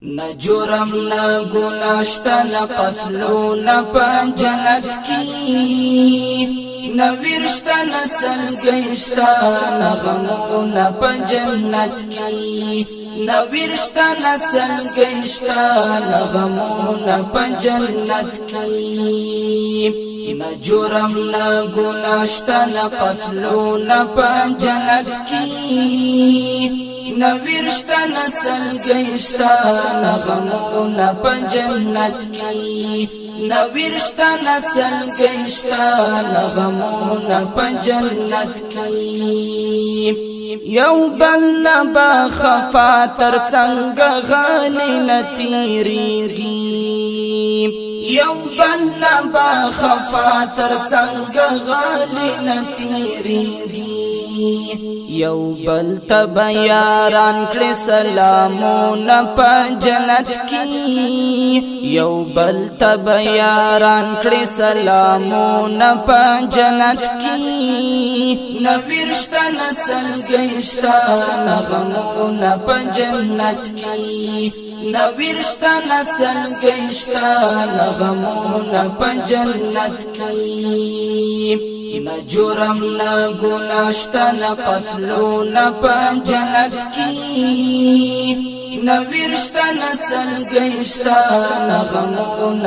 न जुरम न गुनाश्ता न قتلو न جنت की न विरश्ता न सलगश्ता न गमो न जन्नत की न विरश्ता न सलगश्ता न गमो न जन्नत की न जुरम न गुनाश्ता न قتلو न جنت की न विरश्ता न सलगश्ता न गमो न जन्नत की न विरश्ता न सलगश्ता न गमो न जन्नत की یو بل نبا خفا تر څنګ غلی نتیریږي یو بل نبا خفا تر څنګ غلی نتیریږي یو بل تب یاران کړي سلامونه په جنت کې یو بل تب یاران کړي سلامونه په جنت کې نو ورشته نسل گشتا نغمونه په جنت کې نو ورشته نسل گشتا نغمونه په جنت کې न जुरम न गुनाश्ता न قتلو न جنت की न विरश्ता न सलगश्ता न गमो न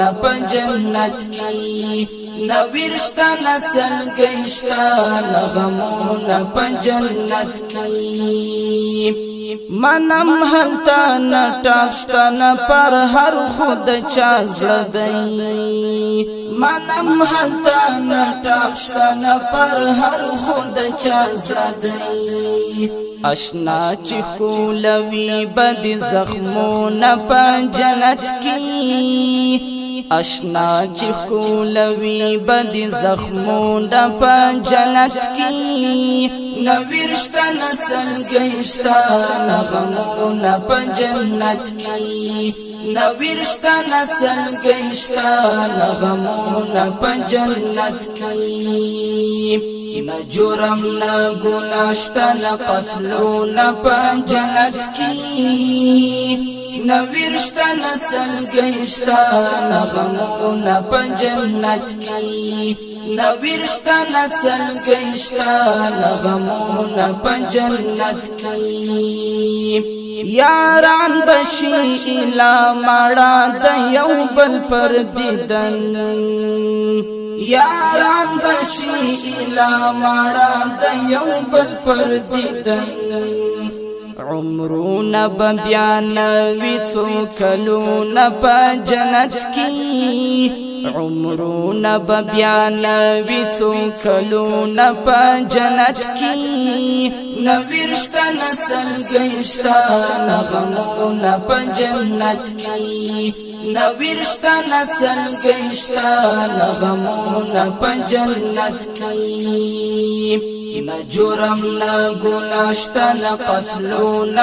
जन्नत की न विरश्ता न सलगश्ता न गमो न जन्नत की منم هلتا न ټاپشتا न پر هر خود چا زړه دی منم هلتا न ټاپشتا न پر هر خود چا زړه دی اشنا چې خولوي بد زخمونه په جنت کې اشنا چې خولوي بد زخمونه په جنت کې نو ورشته نسل گشتا نو غمونه په جنت کې نو ورشته نسل گشتا نو غمونه په جنت کې न जुरम न गुनाश्ता न قتلو न جنت की न विरश्ता न सलगश्ता न गमो न जन्नत की न विरश्ता न सलगश्ता न गमो न जन्नत की यारान बशी इला माड़ा د یو بل پر دیدن यारान बशी इला माड़ा د یو بل پر دیدن عمرونه بیان وی څو کلونه په جنت کې عمرونه بیان وی څو کلونه په جنت کې نو ورشته نسل گشتا نو غمونه په جنت کې نو ورشته نسل گشتا نو غمونه په جنت کې न जुरम न गुनाश्ता न قتلو न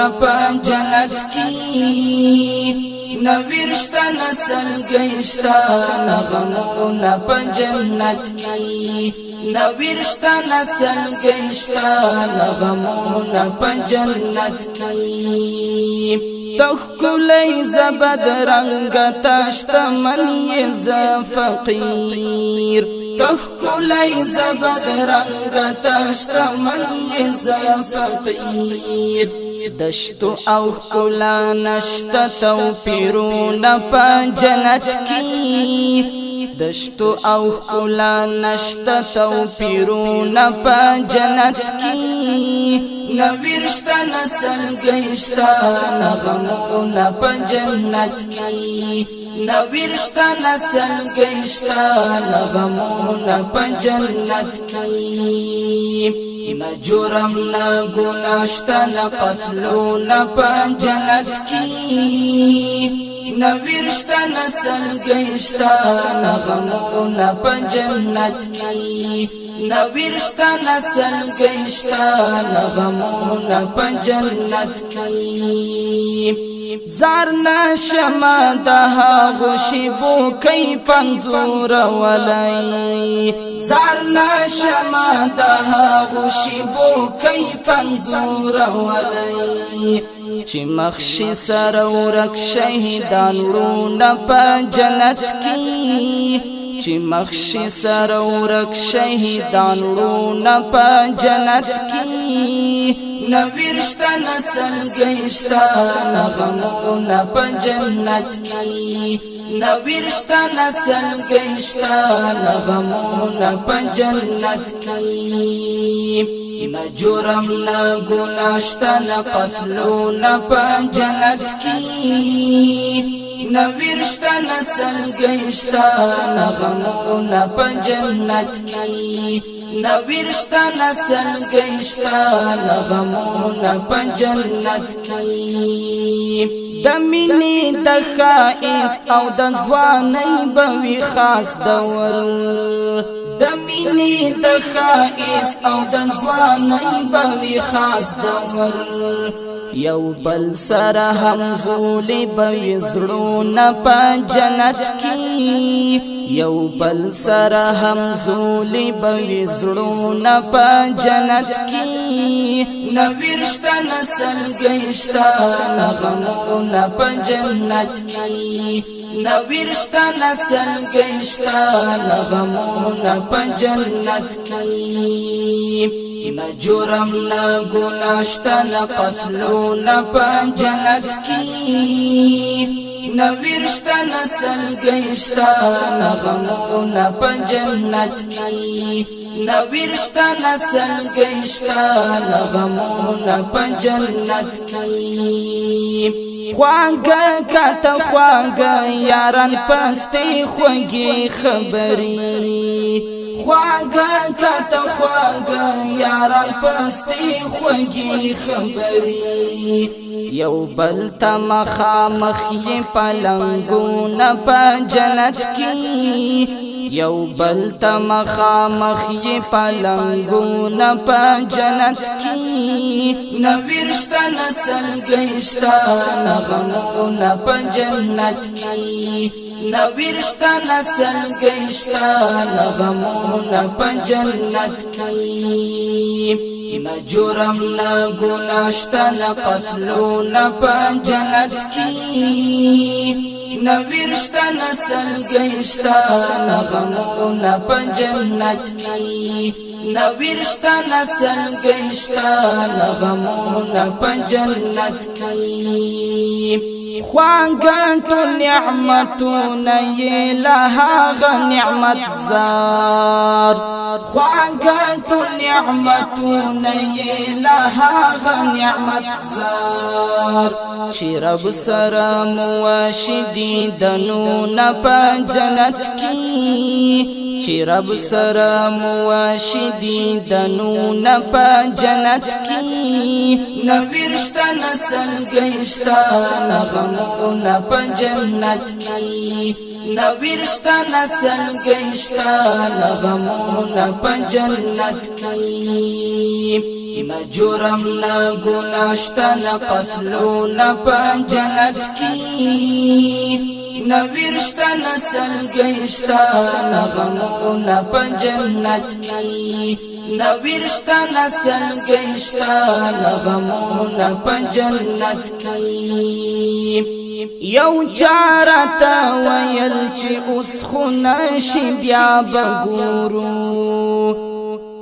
جنت की न विरश्ता नसल गश्ता न गमो न जन्नत की न विरश्ता नसल गश्ता न गमो न जन्नत की تخکلی زبد رنگ تاشت منی ز فقیر تخکلی زبد رنگ تاشت منی ز فقیر دشتو او خلا نشت توپیرون پا جنت کی دشتو او خلا نشت توپیرون پا جنت کی نو ورشته نسل گشتا نو غمونه په جنت کې نو ورشته نسل گشتا نو غمونه په جنت کې न जुरम न गुनाश्ता न قتلو न جنت کې न विरश्ता नसल गश्ता न गमो न जन्नत की न विरश्ता नसल गश्ता न गमो न जन्नत की زار نشما دها غشبو کئی پنزور ولئی زار نشما دها غشبو کئی پنزور ولئی چې مخشي سره ورک شهیدان ورونه په جنت کې چې مخشي سره ورک شهیدان ورونه په جنت کې نویرشتا نسل گیشتا نغمونا پا جنت کی نویرشتا نسل گیشتا نغمونا پا جنت کی نا جرم نا گناشتا نا قتلونا پا جنت کی نویرشتا نسل گیشتا نغمونا پا جنت کی نویرشتا نسل گیشتا نغمونا پا جنت کی دمینی دخائیس او دنزوانی بوی خاص دور دمینی دخائیس او دنزوانی بوی خاص دور یو بل سره همزولی بوی زړونه په جنت کی یو بل سره همزولی بوی زړونه په جنت کی نویرشتا نسل گیشتا نغمونا په جنت کی نویرشتا نسل گیشتا نغمونا په جنت کی نا جرم نا گناشتا نا قتلونا پا جنت کی نویرشتا نسل گیشتا نغمونا پا جنت کی نویرشتا نسل گیشتا نغمونا پا جنت کی خواگا کتا خواگا یاران پستی خوگی خبری خواگا کتا خواگا یاران پستی خوگی خبری یو بل تا مخامخی پلنگونا پا جنت کی یو بل تا مخامخی پلنگونا پا جنت کی نویرشتا نسل گیشتا نغمونا پا جنت کی نویرشتا نسل گیشتا نغمونا پا جنت کی نا جرم نا گناشتا نا قتلونا پا جنت کی نویرشتا نسل گیشتا نغمونا پا جنت کی نویرشتا نسل گیشتا نغمونا پا جنت کی خواگان تو نعمتونا یہ لہاغ نعمت زار خواگان تو نعمتونا یہ لہاغ نعمت زار چی رب سرم واشدی دنونا پا جنت کی چی رب سرم واشدی دنونا پا جنت کی نویرشتا نسل گیشتا نغمونا پا جنت کی نویرشتا نسل گیشتا نغمونا پا جنت کی نا جرم نا گناشتا نا قتلونا پا جنت کی نویرشتا نسل گیشتا نغمونا پا جنت کی نویرشتا نسل گیشتا نغمونا پا جنت کی یو چارتا ویل چی اس خونشی بیا بگورو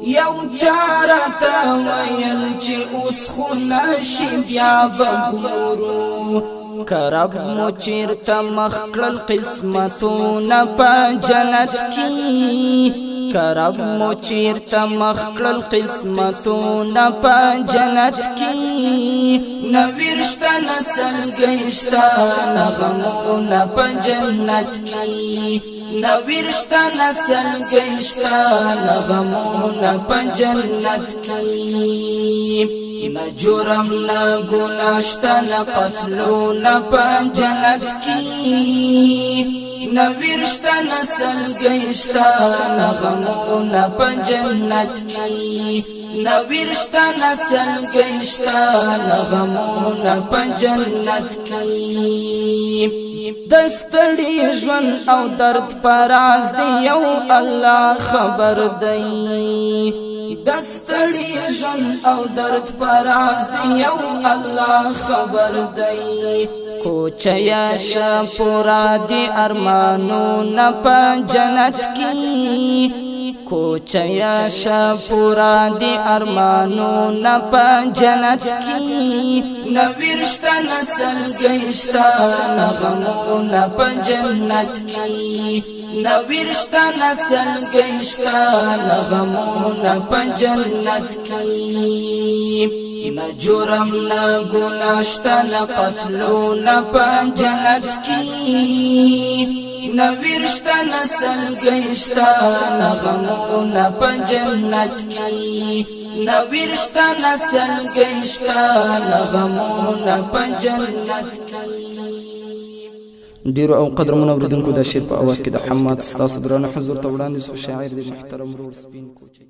یو چارتا ویل چی اس خونشی بیا بگورو کرب مو چیرتا مخکل قسمتونا پا جنت کی کرب مو چیرتا مخکل قسمتونا پا جنت کی نویرشتا نسل گیشتا نغمونا پا جنت کی نویرشتا نسل گیشتا نغمونا پا جنت کی نا جرم نا گناشتا نا قتلونا پا جنت کی نویرشتا نسل گیشتا نغمونا پا جنت کی نویرشتا نسل گیشتا نغمونا پا جنت کی دستړي ژوند او درد پراز دی یو الله خبر دی دستړي ژوند او درد پراز دی یو الله خبر دی کوچیا شپورا دی ارمانو نه په جنت کې کوچیا شپورا دی ارمانو نه په جنت کې نویرشتا نسل گیشتا نغمو نه په جنت کې نویرشتا نسل گیشتا نغمو نه په جنت کې نه جرم نه گناشتا نه قتلو نه په جنت کې نویرشتا نسل گیشتا نغمو نه په جنت کې نویرشتا نسل گیشتا نغمو نه په جنت کې ډیرو او قدرمنو اوریدونکو د شعر په اواز کې د حماد ستاسو درانه حضور ته وړاندې شو شاعر د محترم ورور سپین کوچي